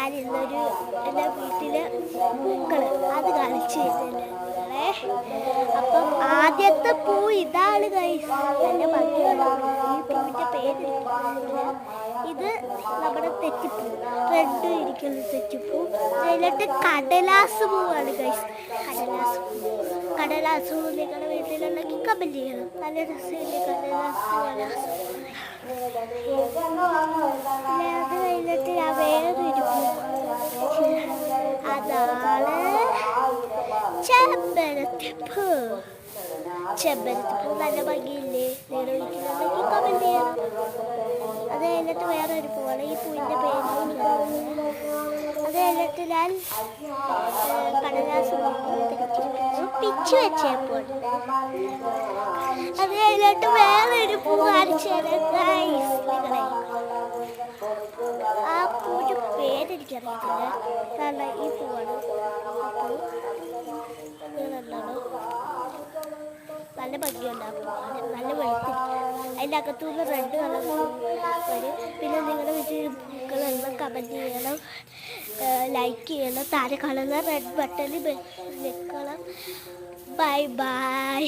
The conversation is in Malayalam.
ഞാനിന്നൊരു എൻ്റെ വീട്ടിലെ പൂക്കൾ അത് കാണിച്ചു തരുന്നില്ലേ. അപ്പം ആദ്യത്തെ പൂ ഇതാണ് ഗൈസ്. നല്ല ഭംഗിയുള്ള ഈ പൂവിൻ്റെ പേര് ഇത് നമ്മുടെ തെറ്റിപ്പൂ, റെഡ് ഇരിക്കുന്ന തെറ്റിപ്പൂ. അതിലോട്ട് കടലാസ് പൂവാണ് ഗൈസ്. കടലാസ് പൂ നിങ്ങളുടെ വീട്ടിലുണ്ടെങ്കിൽ കമൻറ്റ് ചെയ്യണം. നല്ല രസമില്ലേ കടലാസ് കടലാസ്. അത് കഴിഞ്ഞിട്ട് ഞാൻ വേറൊരു പൂ, അതാണ് ചെമ്പരത്തിപ്പൂ. ചെമ്പരത്തിപ്പൂ നല്ല ഭംഗിയില്ലേ? നിങ്ങളുടെ വീട്ടിലുണ്ടെങ്കിൽ കമൻറ്റ് ചെയ്യണം. അത് കഴിഞ്ഞിട്ട് വേറൊരു പൂവാണ്. ഈ പൂവിൻ്റെ പേര് അത് കഴിഞ്ഞിട്ട് ഞാൻ കടലാസ് പിച്ചു വെച്ചപ്പോൾ അത് കഴിഞ്ഞിട്ട് വേറൊരു പൂ കാണിച്ചു തരാം. ആ പൂവിൻ്റെ പേരെനിക്കറിയത്തില്ല. കാരണം ഈ പൂവാണ്. അപ്പോൾ നല്ല ഭംഗിയുണ്ടാകും, നല്ല വെളുത്തിരിക്കും. അതിൻ്റെ അകത്തുനിന്ന് റെഡ് കളർ വരും. പിന്നെ നിങ്ങളുടെ വീട്ടിൽ പൂക്കളെല്ലാം കമൻറ്റ് ചെയ്യണം, ലൈക്ക് ചെയ്യണം. താഴെ കാണുന്ന റെഡ് ബട്ടണിൽ ഞെക്കണം. Bye bye.